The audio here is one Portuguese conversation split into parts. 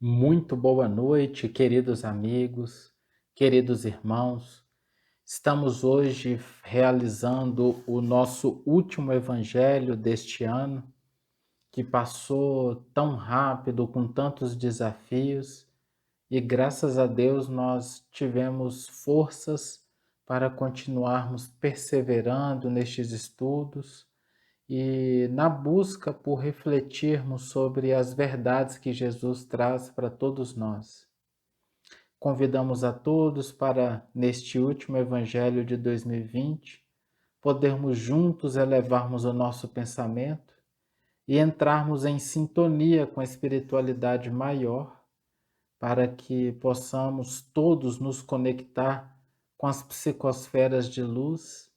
Muito boa noite, queridos amigos, queridos irmãos. Estamos hoje realizando o nosso último evangelho deste ano, que passou tão rápido, com tantos desafios, e graças a Deus nós tivemos forças para continuarmos perseverando nestes estudos e na busca por refletirmos sobre as verdades que Jesus traz para todos nós. Convidamos a todos para, neste último Evangelho de 2020, podermos juntos elevarmos o nosso pensamento e entrarmos em sintonia com a espiritualidade maior, para que possamos todos nos conectar com as psicosferas de luz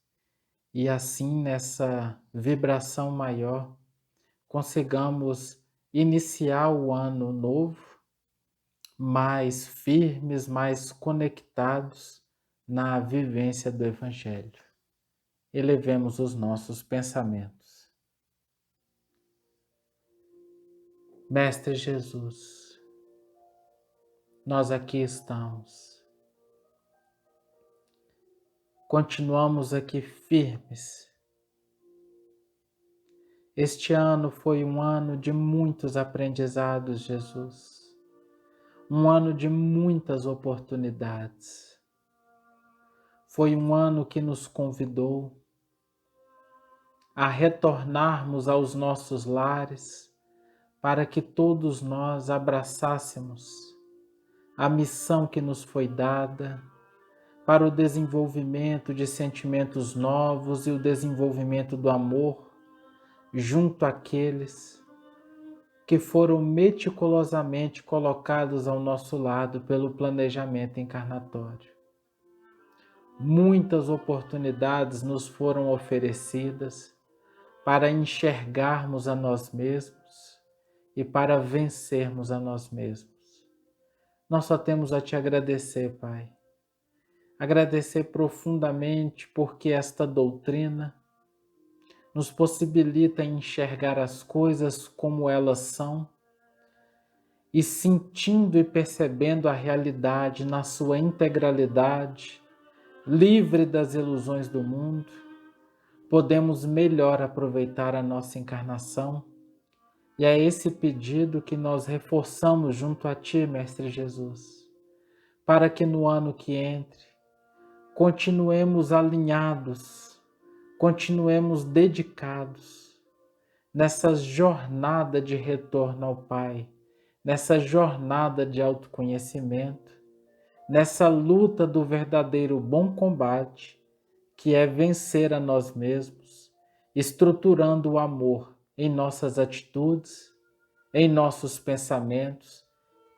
e assim, nessa vibração maior, consigamos iniciar o ano novo mais firmes, mais conectados na vivência do Evangelho. Elevemos os nossos pensamentos. Mestre Jesus, nós aqui estamos. Continuamos aqui firmes. Este ano foi um ano de muitos aprendizados, Jesus. Um ano de muitas oportunidades. Foi um ano que nos convidou a retornarmos aos nossos lares, para que todos nós abraçássemos a missão que nos foi dada para o desenvolvimento de sentimentos novos e o desenvolvimento do amor junto àqueles que foram meticulosamente colocados ao nosso lado pelo planejamento encarnatório. Muitas oportunidades nos foram oferecidas para enxergarmos a nós mesmos e para vencermos a nós mesmos. Nós só temos a Te agradecer, Pai. Agradecer profundamente porque esta doutrina nos possibilita enxergar as coisas como elas são e sentindo e percebendo a realidade na sua integralidade, livre das ilusões do mundo, podemos melhor aproveitar a nossa encarnação. E é esse pedido que nós reforçamos junto a Ti, Mestre Jesus, para que no ano que entre, continuemos alinhados, continuemos dedicados nessa jornada de retorno ao Pai, nessa jornada de autoconhecimento, nessa luta do verdadeiro bom combate, que é vencer a nós mesmos, estruturando o amor em nossas atitudes, em nossos pensamentos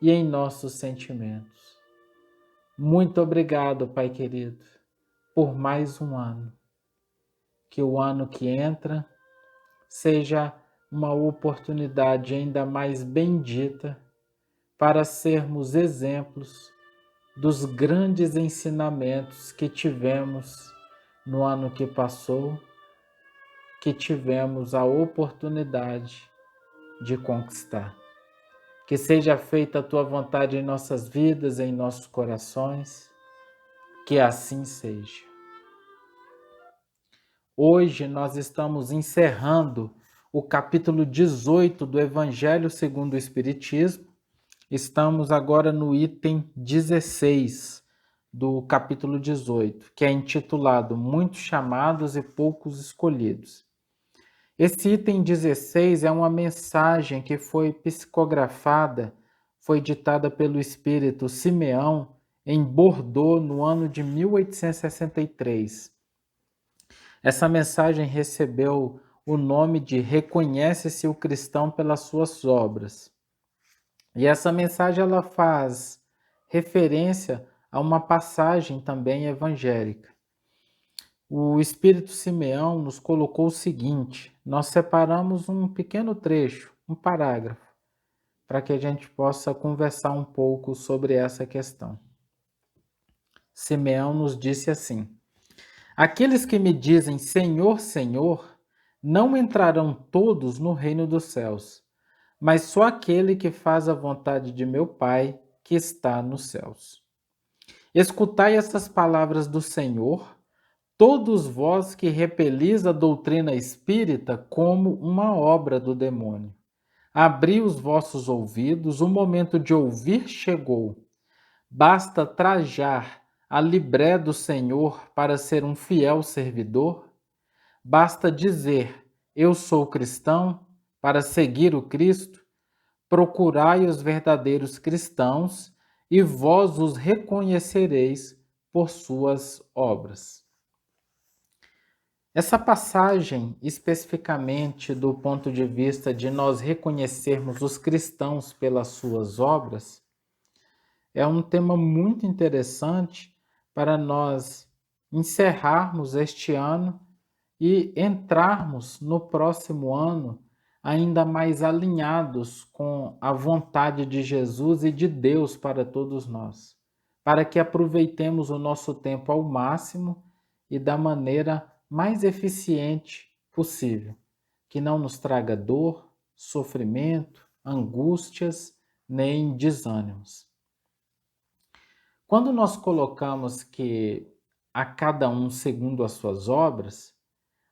e em nossos sentimentos. Muito obrigado, Pai querido, por mais um ano. Que o ano que entra seja uma oportunidade ainda mais bendita para sermos exemplos dos grandes ensinamentos que tivemos no ano que passou, que tivemos a oportunidade de conquistar. Que seja feita a Tua vontade em nossas vidas, em nossos corações, que assim seja. Hoje nós estamos encerrando o capítulo 18 do Evangelho segundo o Espiritismo. Estamos agora no item 16 do capítulo 18, que é intitulado Muitos Chamados e Poucos Escolhidos. Esse item 16 é uma mensagem que foi psicografada, foi ditada pelo espírito Simeão em Bordeaux no ano de 1863. Essa mensagem recebeu o nome de Reconhece-se o cristão pelas suas obras. E essa mensagem ela faz referência a uma passagem também evangélica. O Espírito Simeão nos colocou o seguinte: nós separamos um pequeno trecho, um parágrafo, para que a gente possa conversar um pouco sobre essa questão. Simeão nos disse assim: aqueles que me dizem Senhor, Senhor, não entrarão todos no reino dos céus, mas só aquele que faz a vontade de meu Pai que está nos céus. Escutai estas palavras do Senhor, todos vós que repelis a doutrina espírita como uma obra do demônio. Abri os vossos ouvidos, o momento de ouvir chegou. Basta trajar a libré do Senhor para ser um fiel servidor? Basta dizer, eu sou cristão, para seguir o Cristo? Procurai os verdadeiros cristãos e vós os reconhecereis por suas obras. Essa passagem, especificamente do ponto de vista de nós reconhecermos os cristãos pelas suas obras, é um tema muito interessante para nós encerrarmos este ano e entrarmos no próximo ano ainda mais alinhados com a vontade de Jesus e de Deus para todos nós, para que aproveitemos o nosso tempo ao máximo e da maneira mais eficiente possível, que não nos traga dor, sofrimento, angústias, nem desânimos. Quando nós colocamos que a cada um segundo as suas obras,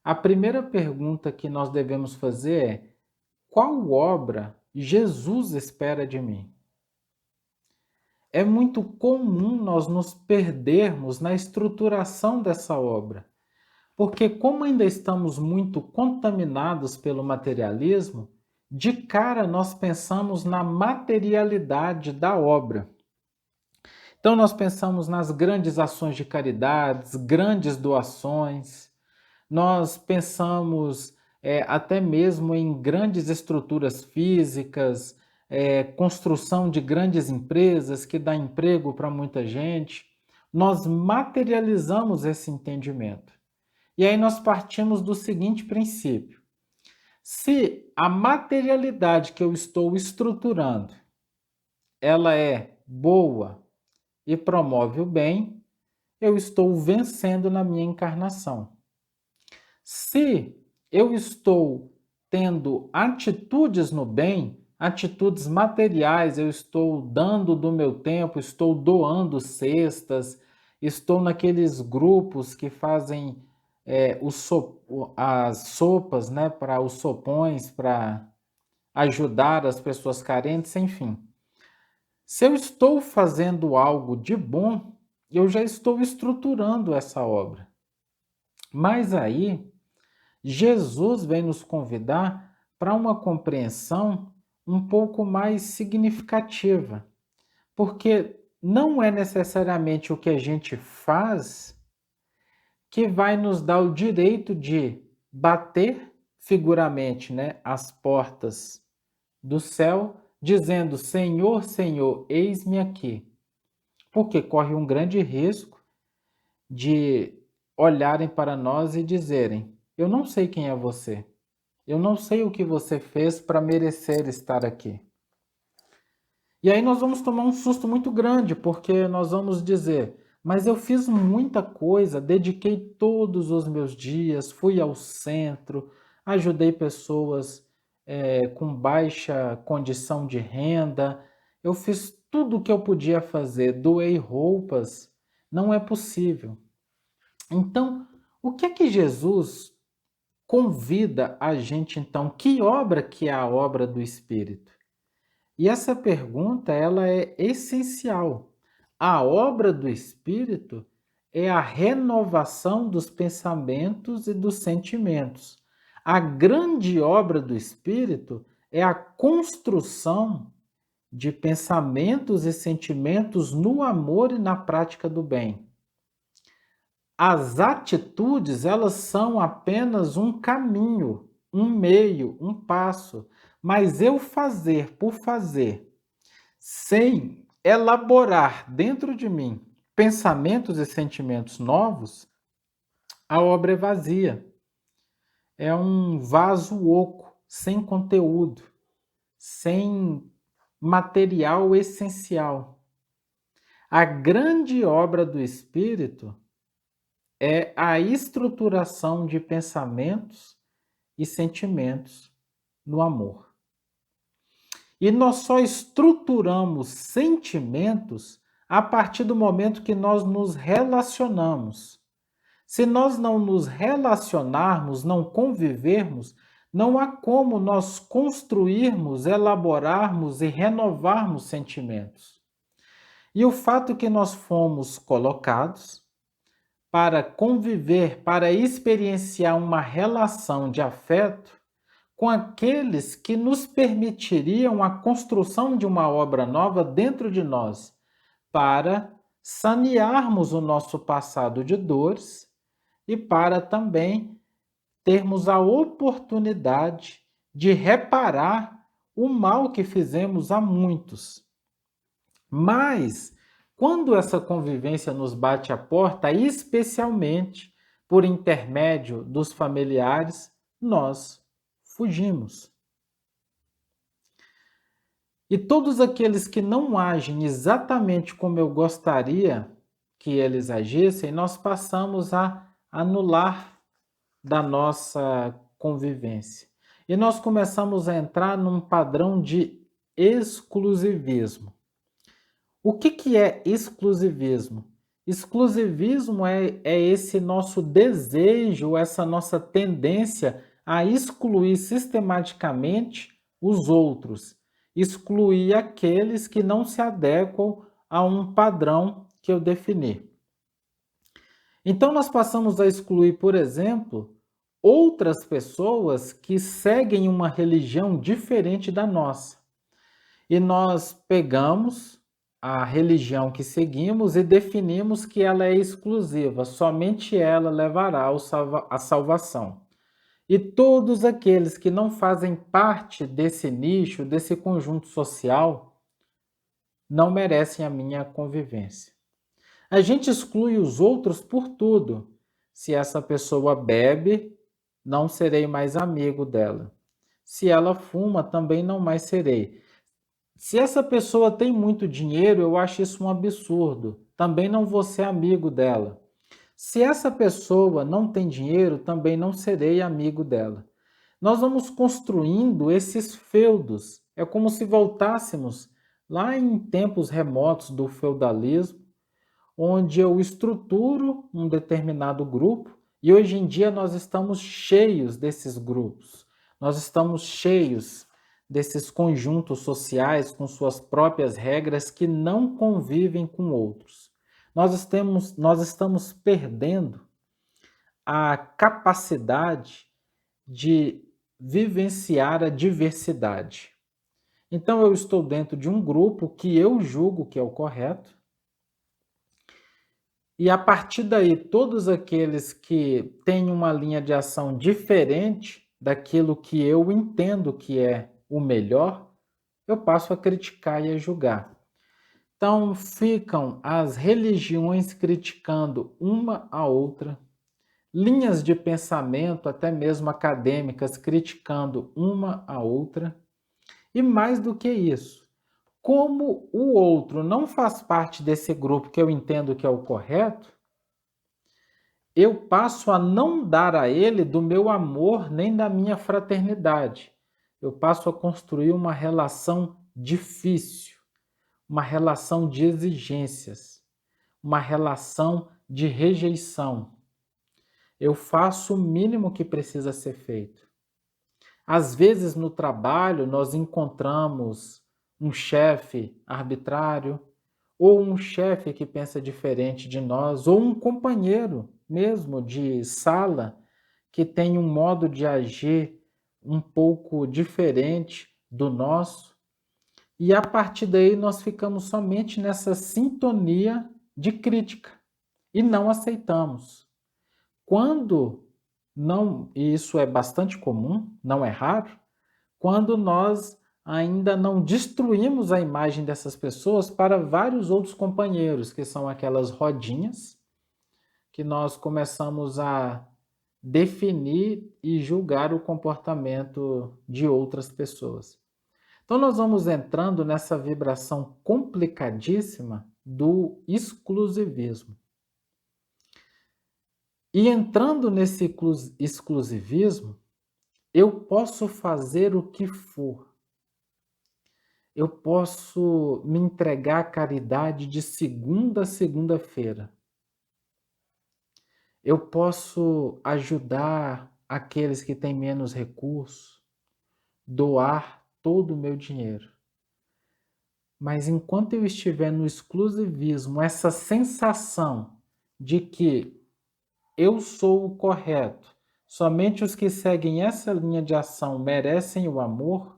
a primeira pergunta que nós devemos fazer é: qual obra Jesus espera de mim? É muito comum nós nos perdermos na estruturação dessa obra, porque, como ainda estamos muito contaminados pelo materialismo, de cara nós pensamos na materialidade da obra. Então, nós pensamos nas grandes ações de caridades, grandes doações, nós pensamos até mesmo em grandes estruturas físicas, construção de grandes empresas que dá emprego para muita gente. Nós materializamos esse entendimento. E aí nós partimos do seguinte princípio: se a materialidade que eu estou estruturando, ela é boa e promove o bem, eu estou vencendo na minha encarnação. Se eu estou tendo atitudes no bem, atitudes materiais, eu estou dando do meu tempo, estou doando cestas, estou naqueles grupos que fazem as sopas, né, para os sopões, para ajudar as pessoas carentes, enfim. Se eu estou fazendo algo de bom, eu já estou estruturando essa obra. Mas aí, Jesus vem nos convidar para uma compreensão um pouco mais significativa, porque não é necessariamente o que a gente faz que vai nos dar o direito de bater figuramente, né, as portas do céu, dizendo: Senhor, Senhor, eis-me aqui. Porque corre um grande risco de olharem para nós e dizerem: eu não sei quem é você. Eu não sei o que você fez para merecer estar aqui. E aí nós vamos tomar um susto muito grande, porque nós vamos dizer: mas eu fiz muita coisa, dediquei todos os meus dias, fui ao centro, ajudei pessoas com baixa condição de renda, eu fiz tudo o que eu podia fazer, doei roupas. Não é possível. Então, o que é que Jesus convida a gente, então? Que obra que é a obra do Espírito? E essa pergunta, ela é essencial. A obra do Espírito é a renovação dos pensamentos e dos sentimentos. A grande obra do Espírito é a construção de pensamentos e sentimentos no amor e na prática do bem. As atitudes, elas são apenas um caminho, um meio, um passo, mas eu fazer por fazer, sem elaborar dentro de mim pensamentos e sentimentos novos, a obra é vazia. É um vaso oco, sem conteúdo, sem material essencial. A grande obra do Espírito é a estruturação de pensamentos e sentimentos no amor. E nós só estruturamos sentimentos a partir do momento que nós nos relacionamos. Se nós não nos relacionarmos, não convivermos, não há como nós construirmos, elaborarmos e renovarmos sentimentos. E o fato que nós fomos colocados para conviver, para experienciar uma relação de afeto com aqueles que nos permitiriam a construção de uma obra nova dentro de nós, para sanearmos o nosso passado de dores e para também termos a oportunidade de reparar o mal que fizemos a muitos. Mas, quando essa convivência nos bate à porta, especialmente por intermédio dos familiares, nós fugimos. E todos aqueles que não agem exatamente como eu gostaria que eles agissem, nós passamos a anular da nossa convivência. E nós começamos a entrar num padrão de exclusivismo. O que é exclusivismo? Exclusivismo é esse nosso desejo, essa nossa tendência a excluir sistematicamente os outros, excluir aqueles que não se adequam a um padrão que eu defini. Então, nós passamos a excluir, por exemplo, outras pessoas que seguem uma religião diferente da nossa. E nós pegamos a religião que seguimos e definimos que ela é exclusiva, somente ela levará à salvação. E todos aqueles que não fazem parte desse nicho, desse conjunto social, não merecem a minha convivência. A gente exclui os outros por tudo. Se essa pessoa bebe, não serei mais amigo dela. Se ela fuma, também não mais serei. Se essa pessoa tem muito dinheiro, eu acho isso um absurdo. Também não vou ser amigo dela. Se essa pessoa não tem dinheiro, também não serei amigo dela. Nós vamos construindo esses feudos. É como se voltássemos lá em tempos remotos do feudalismo, onde eu estruturo um determinado grupo e hoje em dia nós estamos cheios desses grupos. Nós estamos cheios desses conjuntos sociais com suas próprias regras que não convivem com outros. Nós estamos perdendo a capacidade de vivenciar a diversidade. Então, eu estou dentro de um grupo que eu julgo que é o correto, e a partir daí, todos aqueles que têm uma linha de ação diferente daquilo que eu entendo que é o melhor, eu passo a criticar e a julgar. Então, ficam as religiões criticando uma a outra, linhas de pensamento, até mesmo acadêmicas, criticando uma a outra, e mais do que isso, como o outro não faz parte desse grupo que eu entendo que é o correto, eu passo a não dar a ele do meu amor nem da minha fraternidade. Eu passo a construir uma relação difícil, uma relação de exigências, uma relação de rejeição. Eu faço o mínimo que precisa ser feito. Às vezes no trabalho nós encontramos um chefe arbitrário, ou um chefe que pensa diferente de nós, ou um companheiro mesmo de sala que tem um modo de agir um pouco diferente do nosso. E a partir daí nós ficamos somente nessa sintonia de crítica e não aceitamos. Quando não, e isso é bastante comum, não é raro, quando nós ainda não destruímos a imagem dessas pessoas para vários outros companheiros, que são aquelas rodinhas que nós começamos a definir e julgar o comportamento de outras pessoas. Então, nós vamos entrando nessa vibração complicadíssima do exclusivismo. E entrando nesse exclusivismo, eu posso fazer o que for. Eu posso me entregar à caridade de segunda a segunda-feira. Eu posso ajudar aqueles que têm menos recursos, doar todo o meu dinheiro. Mas enquanto eu estiver no exclusivismo, essa sensação de que eu sou o correto, somente os que seguem essa linha de ação merecem o amor,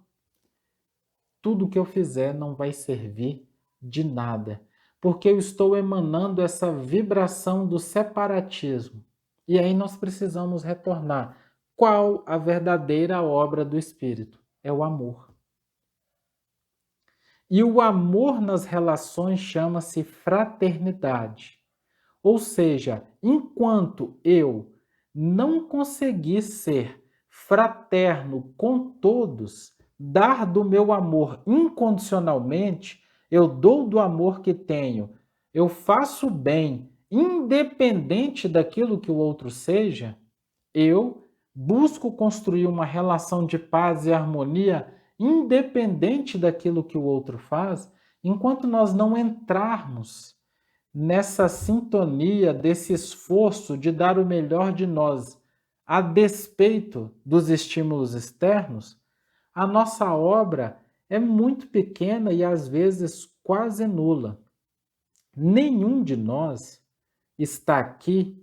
tudo que eu fizer não vai servir de nada, porque eu estou emanando essa vibração do separatismo. E aí nós precisamos retornar. Qual a verdadeira obra do Espírito? É o amor. E o amor nas relações chama-se fraternidade. Ou seja, enquanto eu não conseguir ser fraterno com todos, dar do meu amor incondicionalmente, eu dou do amor que tenho, eu faço bem, independente daquilo que o outro seja, eu busco construir uma relação de paz e harmonia, independente daquilo que o outro faz, enquanto nós não entrarmos nessa sintonia desse esforço de dar o melhor de nós, a despeito dos estímulos externos, a nossa obra é muito pequena e às vezes quase nula. Nenhum de nós está aqui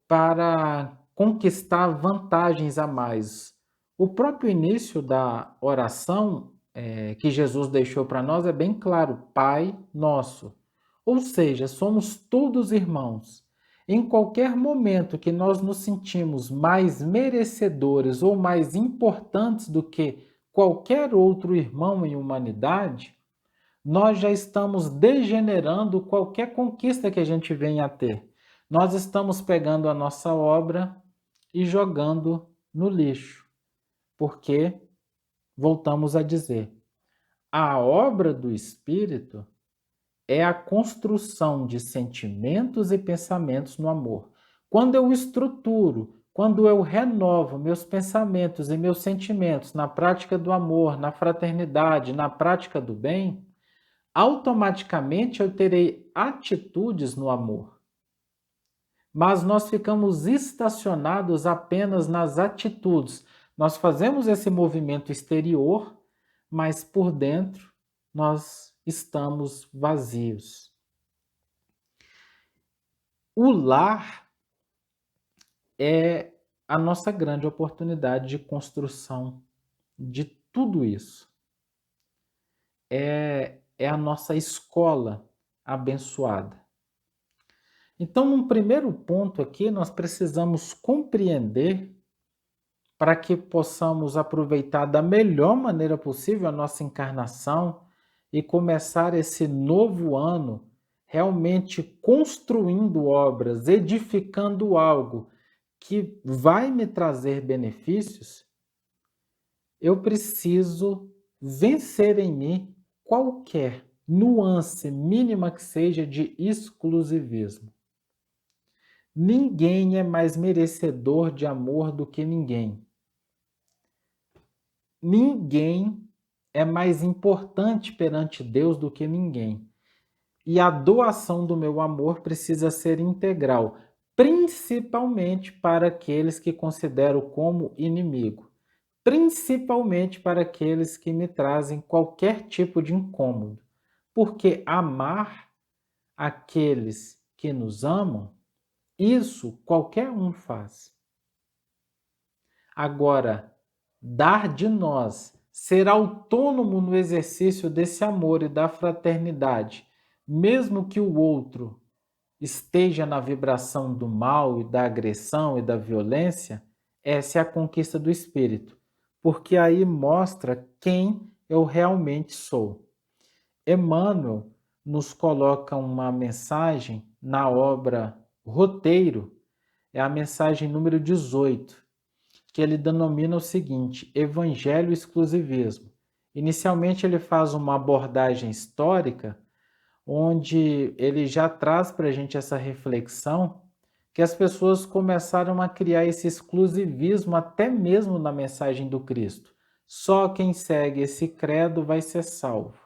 para conquistar vantagens a mais. O próprio início da oração que Jesus deixou para nós é bem claro: Pai Nosso. Ou seja, somos todos irmãos. Em qualquer momento que nós nos sentimos mais merecedores ou mais importantes do que qualquer outro irmão em humanidade, nós já estamos degenerando qualquer conquista que a gente venha a ter. Nós estamos pegando a nossa obra e jogando no lixo, porque, voltamos a dizer, a obra do Espírito é a construção de sentimentos e pensamentos no amor. Quando eu estruturo, quando eu renovo meus pensamentos e meus sentimentos na prática do amor, na fraternidade, na prática do bem, automaticamente eu terei atitudes no amor. Mas nós ficamos estacionados apenas nas atitudes. Nós fazemos esse movimento exterior, mas por dentro nós estamos vazios. O lar é a nossa grande oportunidade de construção de tudo isso. É a nossa escola abençoada. Então, num primeiro ponto aqui, nós precisamos compreender para que possamos aproveitar da melhor maneira possível a nossa encarnação e começar esse novo ano realmente construindo obras, edificando algo que vai me trazer benefícios, eu preciso vencer em mim qualquer nuance mínima que seja de exclusivismo. Ninguém é mais merecedor de amor do que ninguém. Ninguém é mais importante perante Deus do que ninguém. E a doação do meu amor precisa ser integral, principalmente para aqueles que considero como inimigo, principalmente para aqueles que me trazem qualquer tipo de incômodo, porque amar aqueles que nos amam, isso qualquer um faz. Agora, dar de nós, ser autônomo no exercício desse amor e da fraternidade, mesmo que o outro esteja na vibração do mal e da agressão e da violência, essa é a conquista do espírito, porque aí mostra quem eu realmente sou. Emmanuel nos coloca uma mensagem na obra Roteiro, é a mensagem número 18, que ele denomina o seguinte: Evangelho e Exclusivismo. Inicialmente ele faz uma abordagem histórica, onde ele já traz para a gente essa reflexão que as pessoas começaram a criar esse exclusivismo até mesmo na mensagem do Cristo. Só quem segue esse credo vai ser salvo.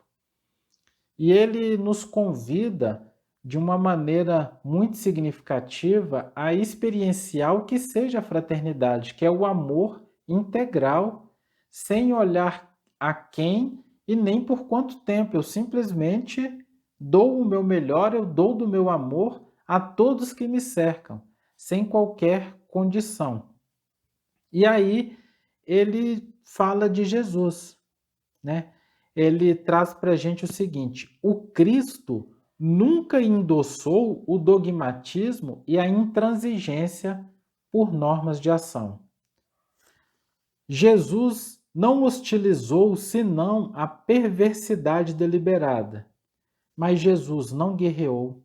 E ele nos convida de uma maneira muito significativa a experienciar o que seja a fraternidade, que é o amor integral, sem olhar a quem e nem por quanto tempo. Eu simplesmente dou o meu melhor, eu dou do meu amor a todos que me cercam, sem qualquer condição. E aí ele fala de Jesus, né? Ele traz para a gente o seguinte: o Cristo nunca endossou o dogmatismo e a intransigência por normas de ação. Jesus não hostilizou senão a perversidade deliberada, mas Jesus não guerreou,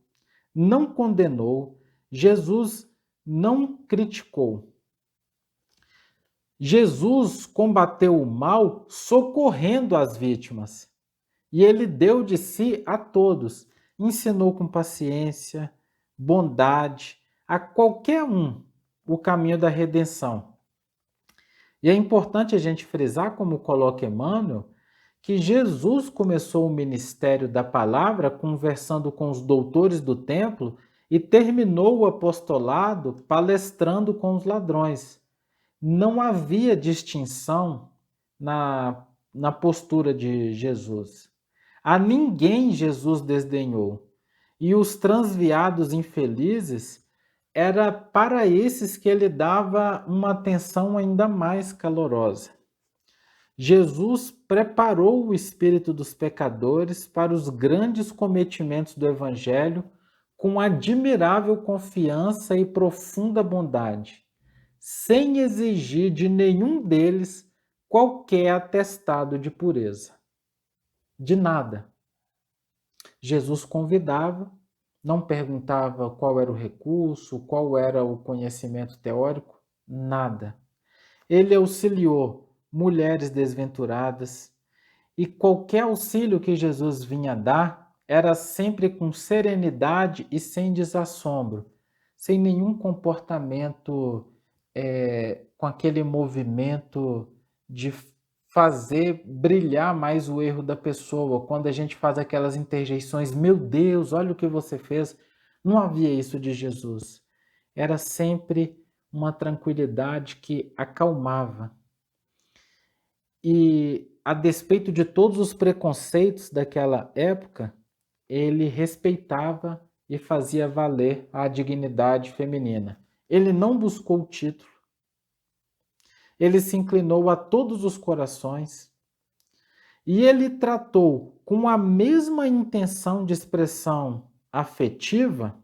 não condenou, Jesus não criticou. Jesus combateu o mal socorrendo as vítimas. E ele deu de si a todos, ensinou com paciência, bondade, a qualquer um o caminho da redenção. E é importante a gente frisar, como coloca Emmanuel, que Jesus começou o ministério da palavra conversando com os doutores do templo e terminou o apostolado palestrando com os ladrões. Não havia distinção na postura de Jesus. A ninguém Jesus desdenhou. E os transviados infelizes, era para esses que ele dava uma atenção ainda mais calorosa. Jesus preparou o espírito dos pecadores para os grandes cometimentos do Evangelho com admirável confiança e profunda bondade, sem exigir de nenhum deles qualquer atestado de pureza. De nada. Jesus convidava, não perguntava qual era o recurso, qual era o conhecimento teórico, nada. Ele auxiliou mulheres desventuradas e qualquer auxílio que Jesus vinha dar era sempre com serenidade e sem desassombro, sem nenhum comportamento com aquele movimento de fazer brilhar mais o erro da pessoa. Quando a gente faz aquelas interjeições, meu Deus, olha o que você fez. Não havia isso de Jesus. Era sempre uma tranquilidade que acalmava. E, a despeito de todos os preconceitos daquela época, ele respeitava e fazia valer a dignidade feminina. Ele não buscou o título, ele se inclinou a todos os corações e ele tratou com a mesma intenção de expressão afetiva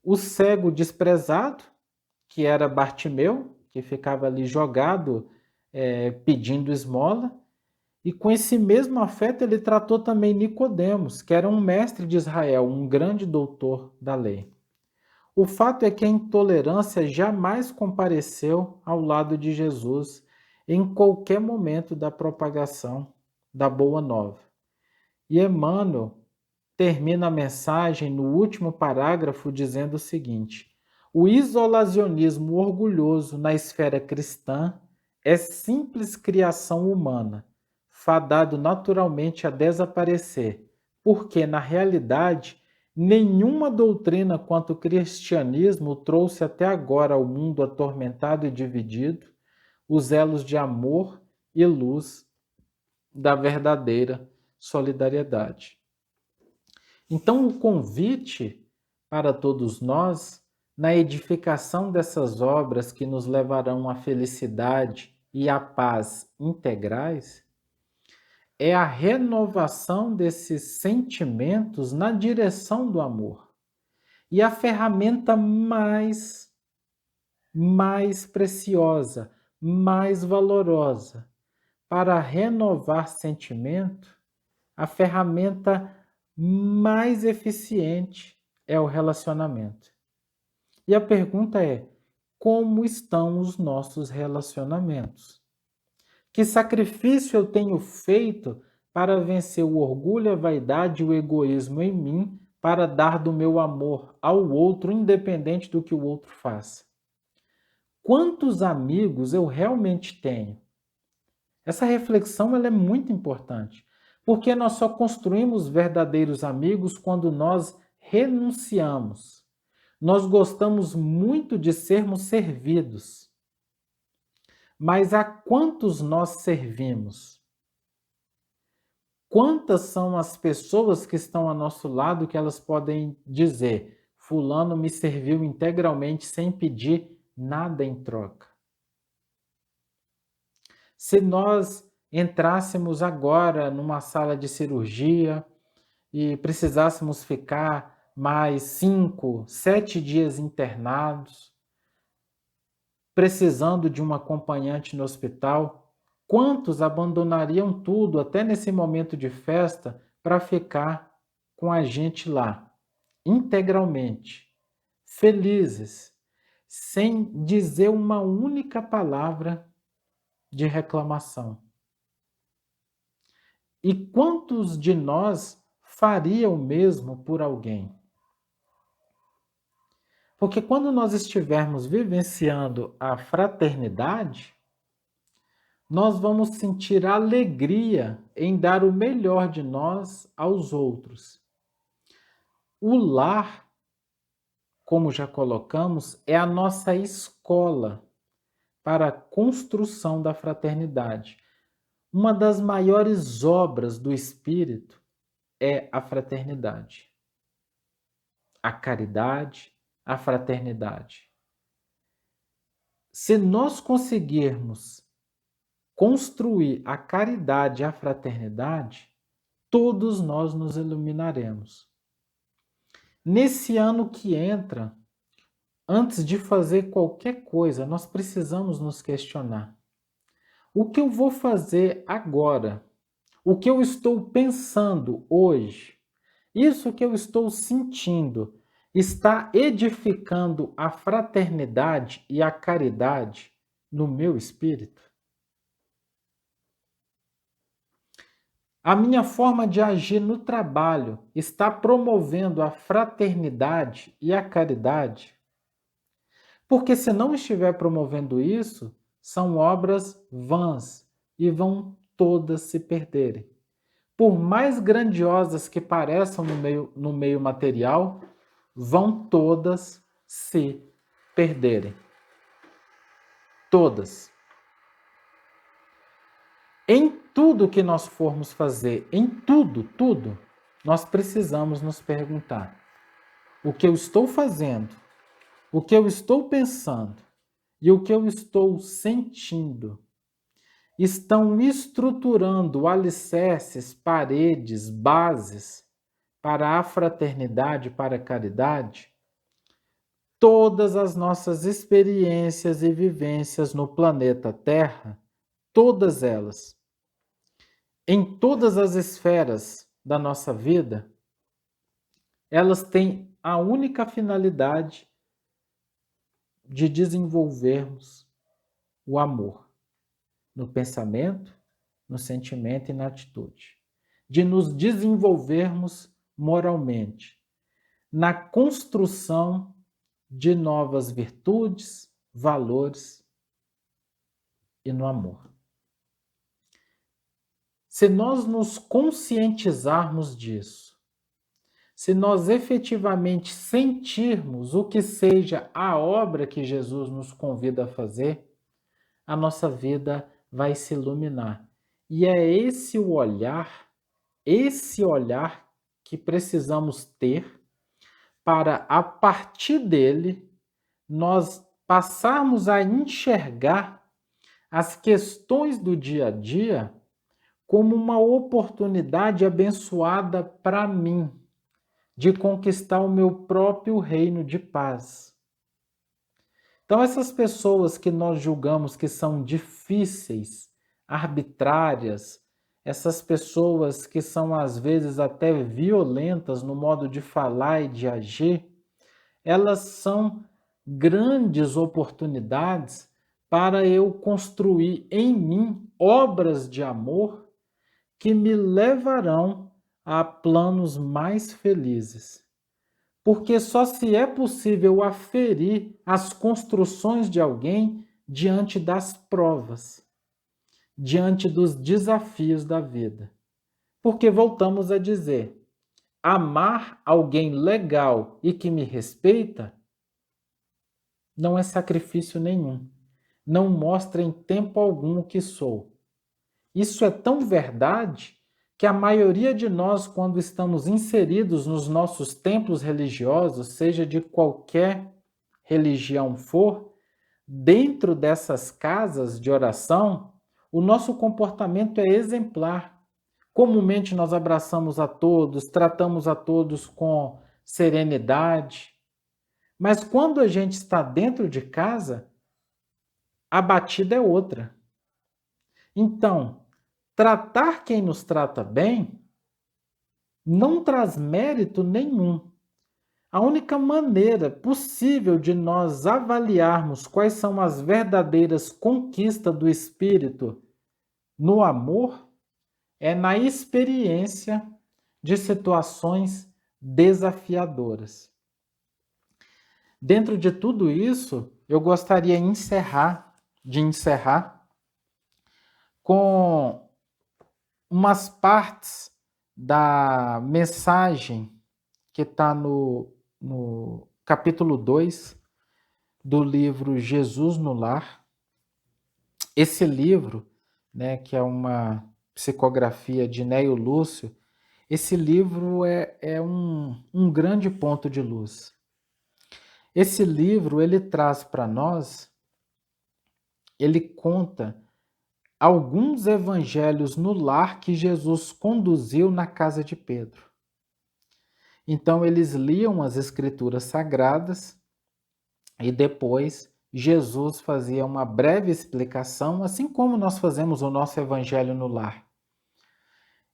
o cego desprezado, que era Bartimeu, que ficava ali jogado pedindo esmola, e com esse mesmo afeto ele tratou também Nicodemos, que era um mestre de Israel, um grande doutor da lei. O fato é que a intolerância jamais compareceu ao lado de Jesus em qualquer momento da propagação da Boa Nova. E Emmanuel termina a mensagem no último parágrafo dizendo o seguinte: o isolacionismo orgulhoso na esfera cristã é simples criação humana, fadado naturalmente a desaparecer, porque, na realidade, nenhuma doutrina quanto o cristianismo trouxe até agora ao mundo atormentado e dividido os elos de amor e luz da verdadeira solidariedade. Então, o convite para todos nós, na edificação dessas obras que nos levarão à felicidade e à paz integrais, é a renovação desses sentimentos na direção do amor. E a ferramenta mais preciosa, mais valorosa para renovar sentimento, a ferramenta mais eficiente é o relacionamento. E a pergunta é: como estão os nossos relacionamentos? Que sacrifício eu tenho feito para vencer o orgulho, a vaidade e o egoísmo em mim, para dar do meu amor ao outro, independente do que o outro faça? Quantos amigos eu realmente tenho? Essa reflexão ela é muito importante, porque nós só construímos verdadeiros amigos quando nós renunciamos. Nós gostamos muito de sermos servidos, mas a quantos nós servimos? Quantas são as pessoas que estão ao nosso lado que elas podem dizer: Fulano me serviu integralmente sem pedir nada em troca? Se nós entrássemos agora numa sala de cirurgia e precisássemos ficar mais 5, 7 dias internados, precisando de um acompanhante no hospital, quantos abandonariam tudo, até nesse momento de festa, para ficar com a gente lá, integralmente, felizes, sem dizer uma única palavra de reclamação? E quantos de nós faria o mesmo por alguém? Porque quando nós estivermos vivenciando a fraternidade, nós vamos sentir alegria em dar o melhor de nós aos outros. O lar, como já colocamos, é a nossa escola para a construção da fraternidade. Uma das maiores obras do Espírito é a fraternidade, a caridade, a fraternidade. Se nós conseguirmos construir a caridade e a fraternidade, todos nós nos iluminaremos. Nesse ano que entra, antes de fazer qualquer coisa, nós precisamos nos questionar: o que eu vou fazer agora? O que eu estou pensando hoje? Isso que eu estou sentindo está edificando a fraternidade e a caridade no meu espírito? A minha forma de agir no trabalho está promovendo a fraternidade e a caridade? Porque se não estiver promovendo isso, são obras vãs e vão todas se perderem. Por mais grandiosas que pareçam no meio material, vão todas se perderem. Todas. Em tudo que nós formos fazer, em tudo, nós precisamos nos perguntar: o que eu estou fazendo, o que eu estou pensando e o que eu estou sentindo estão estruturando alicerces, paredes, bases para a fraternidade, para a caridade? Todas as nossas experiências e vivências no planeta Terra, todas elas, em todas as esferas da nossa vida, elas têm a única finalidade de desenvolvermos o amor no pensamento, no sentimento e na atitude, de nos desenvolvermos moralmente, na construção de novas virtudes, valores e no amor. Se nós nos conscientizarmos disso, se nós efetivamente sentirmos o que seja a obra que Jesus nos convida a fazer, a nossa vida vai se iluminar. E é esse olhar que precisamos ter para, a partir dele, nós passarmos a enxergar as questões do dia a dia como uma oportunidade abençoada para mim de conquistar o meu próprio reino de paz. Então, essas pessoas que nós julgamos que são difíceis, arbitrárias, essas pessoas que são às vezes até violentas no modo de falar e de agir, elas são grandes oportunidades para eu construir em mim obras de amor que me levarão a planos mais felizes. Porque só se é possível aferir as construções de alguém diante das provas, diante dos desafios da vida. Porque voltamos a dizer, amar alguém legal e que me respeita não é sacrifício nenhum. Não mostra em tempo algum o que sou. Isso é tão verdade que a maioria de nós, quando estamos inseridos nos nossos templos religiosos, seja de qualquer religião for, dentro dessas casas de oração, o nosso comportamento é exemplar. Comumente nós abraçamos a todos, tratamos a todos com serenidade, mas quando a gente está dentro de casa, a batida é outra. Então, tratar quem nos trata bem não traz mérito nenhum. A única maneira possível de nós avaliarmos quais são as verdadeiras conquistas do espírito no amor é na experiência de situações desafiadoras. Dentro de tudo isso, eu gostaria de encerrar com umas partes da mensagem que está no capítulo 2 do livro Jesus no Lar. Esse livro, né, que é uma psicografia de Neio Lúcio, esse livro é um grande ponto de luz. Esse livro, ele traz para nós, ele conta alguns evangelhos no lar que Jesus conduziu na casa de Pedro. Então, eles liam as escrituras sagradas e depois Jesus fazia uma breve explicação, assim como nós fazemos o nosso evangelho no lar.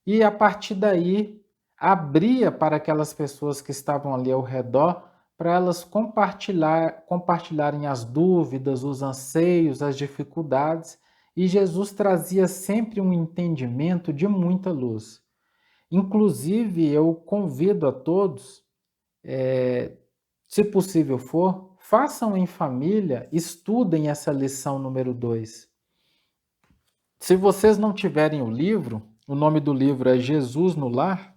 E a partir daí, abria para aquelas pessoas que estavam ali ao redor, para elas compartilharem as dúvidas, os anseios, as dificuldades, e Jesus trazia sempre um entendimento de muita luz. Inclusive, eu convido a todos, se possível for, façam em família, estudem essa lição número 2. Se vocês não tiverem o livro, o nome do livro é Jesus no Lar,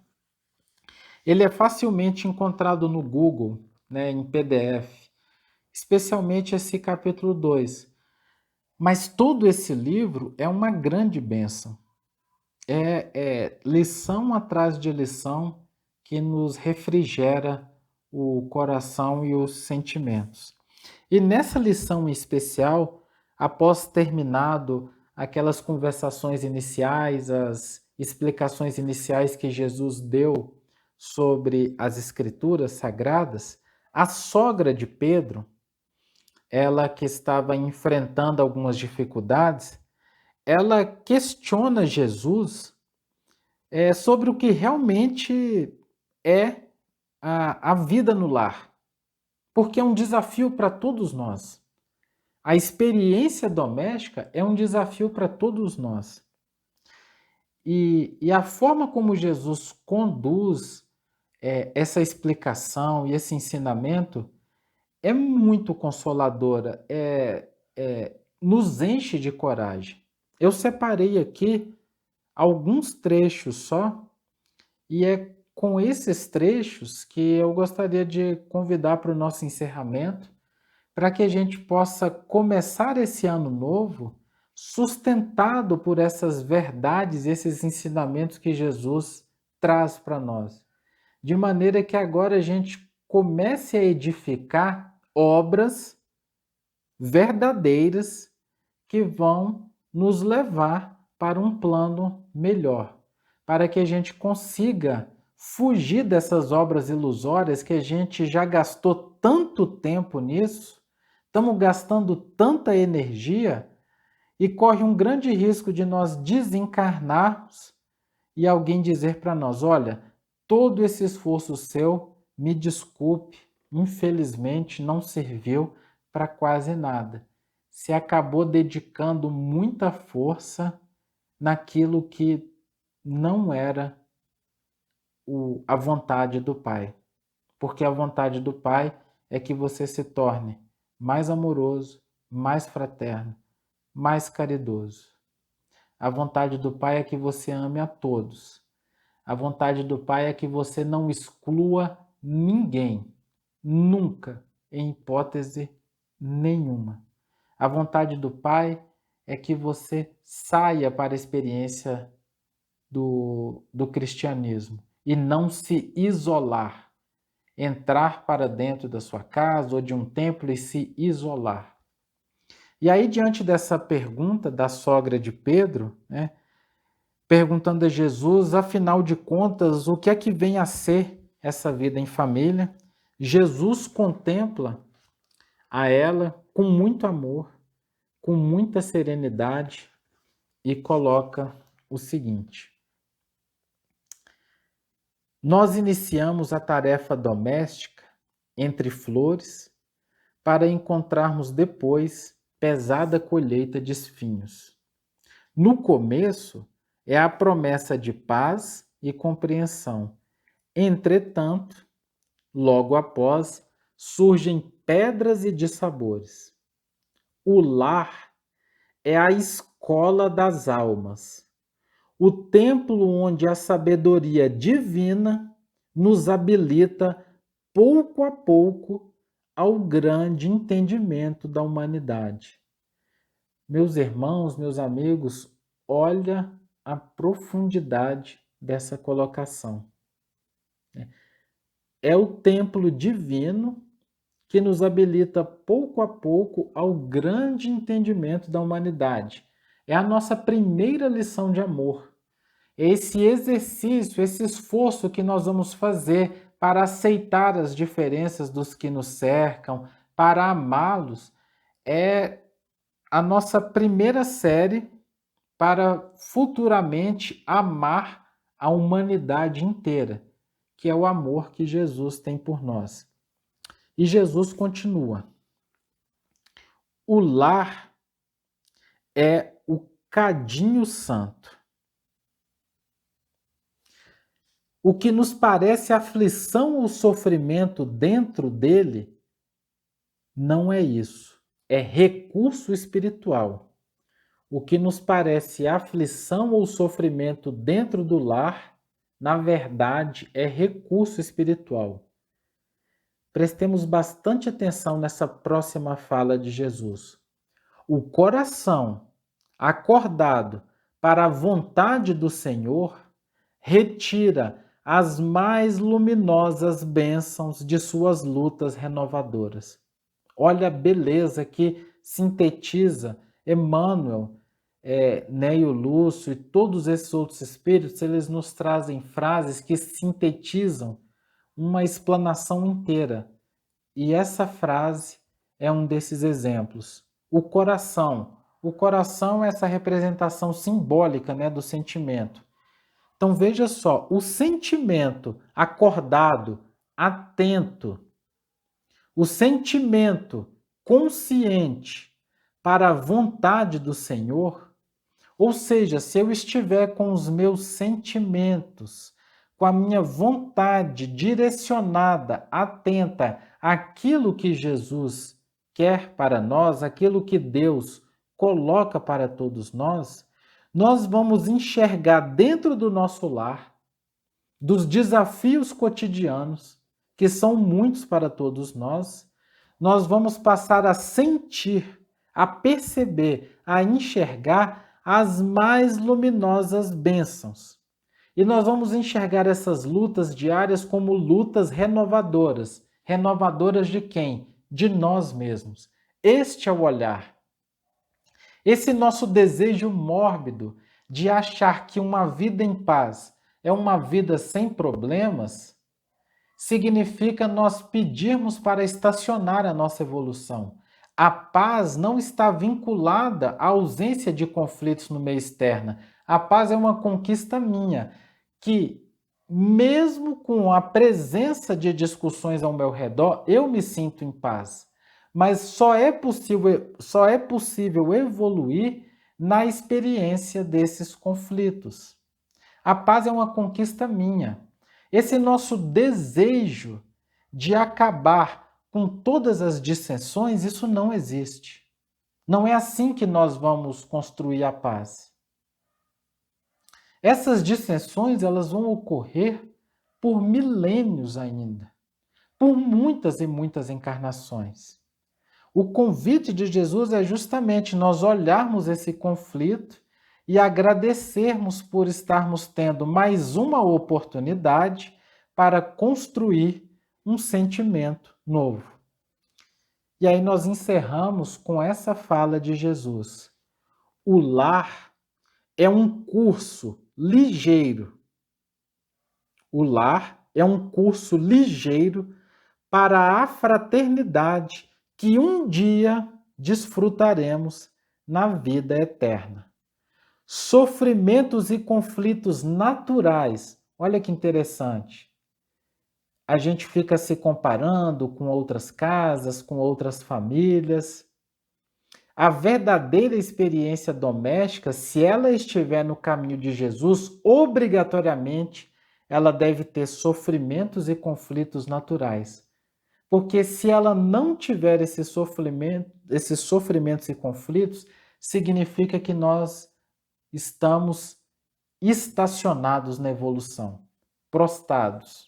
ele é facilmente encontrado no Google, né, em PDF, especialmente esse capítulo 2. Mas todo esse livro é uma grande bênção. É lição atrás de lição que nos refrigera o coração e os sentimentos. E nessa lição em especial, após terminado aquelas conversações iniciais, as explicações iniciais que Jesus deu sobre as Escrituras Sagradas, a sogra de Pedro, ela que estava enfrentando algumas dificuldades, ela questiona Jesus sobre o que realmente é a vida no lar, porque é um desafio para todos nós. A experiência doméstica é um desafio para todos nós. E a forma como Jesus conduz essa explicação e esse ensinamento é muito consoladora, nos enche de coragem. Eu separei aqui alguns trechos só, e é com esses trechos que eu gostaria de convidar para o nosso encerramento, para que a gente possa começar esse ano novo sustentado por essas verdades, esses ensinamentos que Jesus traz para nós. De maneira que agora a gente comece a edificar obras verdadeiras que vão nos levar para um plano melhor, para que a gente consiga fugir dessas obras ilusórias que a gente já gastou tanto tempo nisso, estamos gastando tanta energia e corre um grande risco de nós desencarnarmos e alguém dizer para nós: olha, todo esse esforço seu, me desculpe, infelizmente não serviu para quase nada. Você acabou dedicando muita força naquilo que não era a vontade do Pai. Porque a vontade do Pai é que você se torne mais amoroso, mais fraterno, mais caridoso. A vontade do Pai é que você ame a todos. A vontade do Pai é que você não exclua ninguém, nunca, em hipótese nenhuma. A vontade do Pai é que você saia para a experiência do cristianismo e não se isolar, entrar para dentro da sua casa ou de um templo e se isolar. E aí, diante dessa pergunta da sogra de Pedro, né, perguntando a Jesus, afinal de contas, o que é que vem a ser essa vida em família? Jesus contempla a ela com muito amor, com muita serenidade e coloca o seguinte: nós iniciamos a tarefa doméstica entre flores para encontrarmos depois pesada colheita de espinhos. No começo é a promessa de paz e compreensão. Entretanto, logo após, surgem pedras e dissabores. O lar é a escola das almas, o templo onde a sabedoria divina nos habilita pouco a pouco ao grande entendimento da humanidade. Meus irmãos, meus amigos, olha a profundidade dessa colocação. É o templo divino que nos habilita pouco a pouco ao grande entendimento da humanidade. É a nossa primeira lição de amor. Esse exercício, esse esforço que nós vamos fazer para aceitar as diferenças dos que nos cercam, para amá-los, é a nossa primeira série para futuramente amar a humanidade inteira, que é o amor que Jesus tem por nós. E Jesus continua: o lar é o cadinho santo. O que nos parece aflição ou sofrimento dentro dele não é isso, é recurso espiritual. O que nos parece aflição ou sofrimento dentro do lar, na verdade, é recurso espiritual. Prestemos bastante atenção nessa próxima fala de Jesus. O coração acordado para a vontade do Senhor retira as mais luminosas bênçãos de suas lutas renovadoras. Olha a beleza que sintetiza Emmanuel, Neio Lúcio e todos esses outros espíritos, eles nos trazem frases que sintetizam uma explanação inteira. E essa frase é um desses exemplos. O coração é essa representação simbólica, né, do sentimento. Então veja só, o sentimento acordado, atento, o sentimento consciente para a vontade do Senhor, ou seja, se eu estiver com os meus sentimentos, com a minha vontade direcionada, atenta àquilo que Jesus quer para nós, aquilo que Deus coloca para todos nós vamos enxergar dentro do nosso lar, dos desafios cotidianos, que são muitos para todos nós vamos passar a sentir, a perceber, a enxergar as mais luminosas bênçãos. E nós vamos enxergar essas lutas diárias como lutas renovadoras. Renovadoras de quem? De nós mesmos. Este é o olhar. Esse nosso desejo mórbido de achar que uma vida em paz é uma vida sem problemas, significa nós pedirmos para estacionar a nossa evolução. A paz não está vinculada à ausência de conflitos no meio externo. A paz é uma conquista minha, que mesmo com a presença de discussões ao meu redor, eu me sinto em paz. Mas só é possível evoluir na experiência desses conflitos. A paz é uma conquista minha. Esse nosso desejo de acabar com todas as dissensões, isso não existe. Não é assim que nós vamos construir a paz. Essas dissensões, elas vão ocorrer por milênios ainda, por muitas e muitas encarnações. O convite de Jesus é justamente nós olharmos esse conflito e agradecermos por estarmos tendo mais uma oportunidade para construir um sentimento novo. E aí nós encerramos com essa fala de Jesus. O lar é um curso ligeiro. O lar é um curso ligeiro para a fraternidade que um dia desfrutaremos na vida eterna. Sofrimentos e conflitos naturais. Olha que interessante. A gente fica se comparando com outras casas, com outras famílias. A verdadeira experiência doméstica, se ela estiver no caminho de Jesus, obrigatoriamente ela deve ter sofrimentos e conflitos naturais. Porque se ela não tiver esses sofrimentos e conflitos, significa que nós estamos estacionados na evolução, prostrados.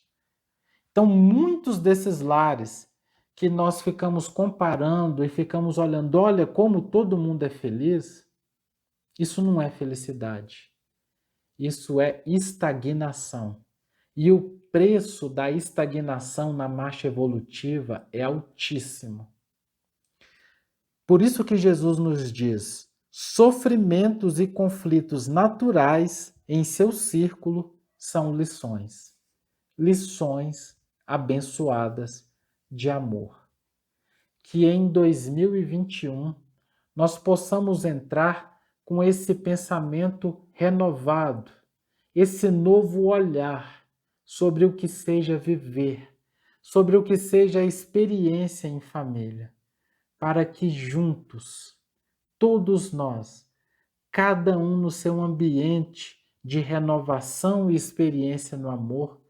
Então, muitos desses lares que nós ficamos comparando e ficamos olhando, olha como todo mundo é feliz, isso não é felicidade. Isso é estagnação. E o preço da estagnação na marcha evolutiva é altíssimo. Por isso que Jesus nos diz: sofrimentos e conflitos naturais em seu círculo são lições. Lições abençoadas de amor. Que em 2021 nós possamos entrar com esse pensamento renovado, esse novo olhar sobre o que seja viver, sobre o que seja a experiência em família, para que juntos, todos nós, cada um no seu ambiente de renovação e experiência no amor,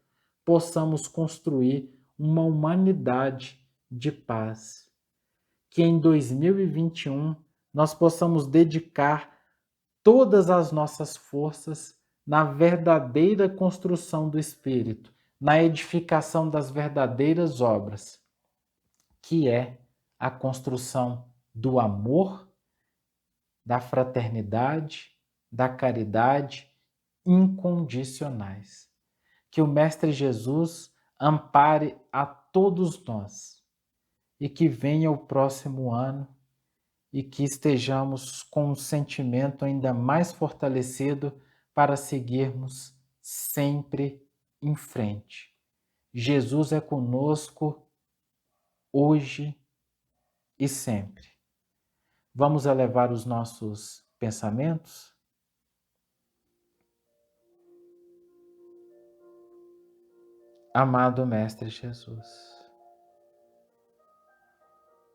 possamos construir uma humanidade de paz. Que em 2021 nós possamos dedicar todas as nossas forças na verdadeira construção do Espírito, na edificação das verdadeiras obras, que é a construção do amor, da fraternidade, da caridade incondicionais. Que o Mestre Jesus ampare a todos nós e que venha o próximo ano e que estejamos com um sentimento ainda mais fortalecido para seguirmos sempre em frente. Jesus é conosco hoje e sempre. Vamos elevar os nossos pensamentos? Amado Mestre Jesus,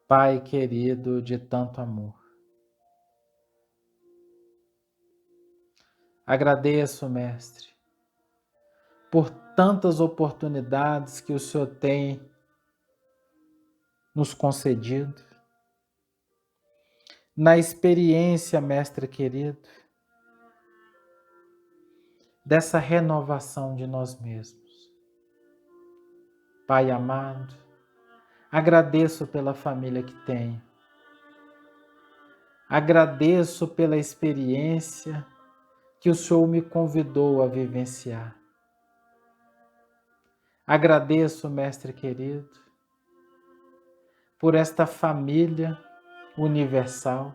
Pai querido de tanto amor, agradeço, Mestre, por tantas oportunidades que o Senhor tem nos concedido, na experiência, Mestre querido, dessa renovação de nós mesmos. Pai amado, agradeço pela família que tenho, agradeço pela experiência que o Senhor me convidou a vivenciar. Agradeço, Mestre querido, por esta família universal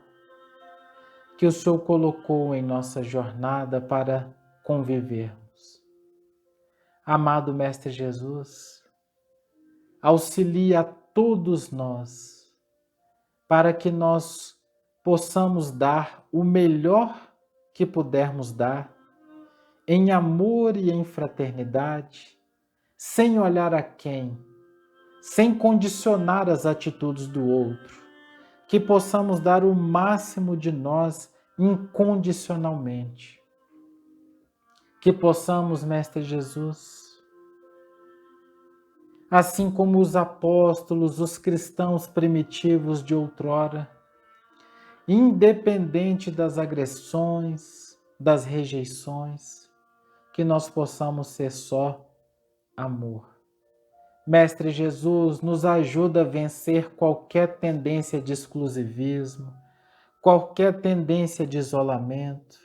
que o Senhor colocou em nossa jornada para convivermos. Amado Mestre Jesus, auxilia a todos nós para que nós possamos dar o melhor que pudermos dar, em amor e em fraternidade, sem olhar a quem, sem condicionar as atitudes do outro, que possamos dar o máximo de nós incondicionalmente. Que possamos, Mestre Jesus, assim como os apóstolos, os cristãos primitivos de outrora, independente das agressões, das rejeições, que nós possamos ser só amor. Mestre Jesus, nos ajuda a vencer qualquer tendência de exclusivismo, qualquer tendência de isolamento.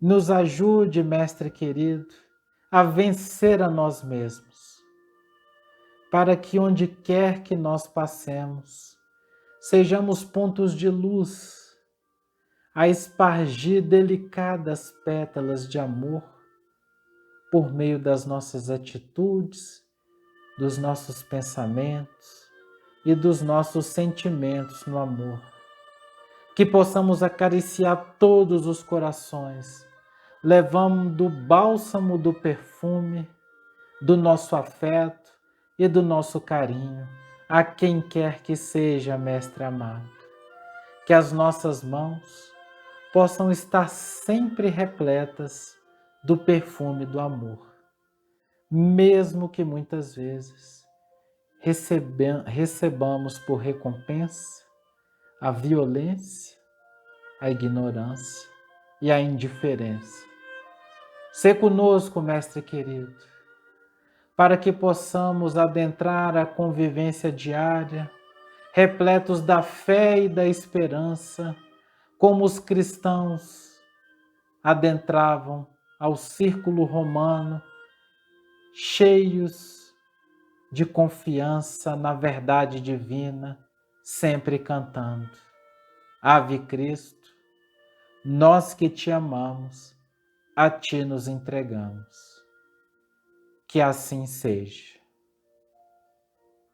Nos ajude, Mestre querido, a vencer a nós mesmos, para que onde quer que nós passemos, sejamos pontos de luz, a espargir delicadas pétalas de amor por meio das nossas atitudes, dos nossos pensamentos e dos nossos sentimentos no amor. Que possamos acariciar todos os corações, levando o bálsamo do perfume, do nosso afeto e do nosso carinho a quem quer que seja, Mestre amado. Que as nossas mãos possam estar sempre repletas do perfume do amor, mesmo que muitas vezes recebamos por recompensa a violência, a ignorância e a indiferença. Sê conosco, Mestre querido, para que possamos adentrar a convivência diária, repletos da fé e da esperança, como os cristãos adentravam ao círculo romano, cheios de confiança na verdade divina, sempre cantando: Ave Cristo, nós que te amamos, a ti nos entregamos. Que assim seja.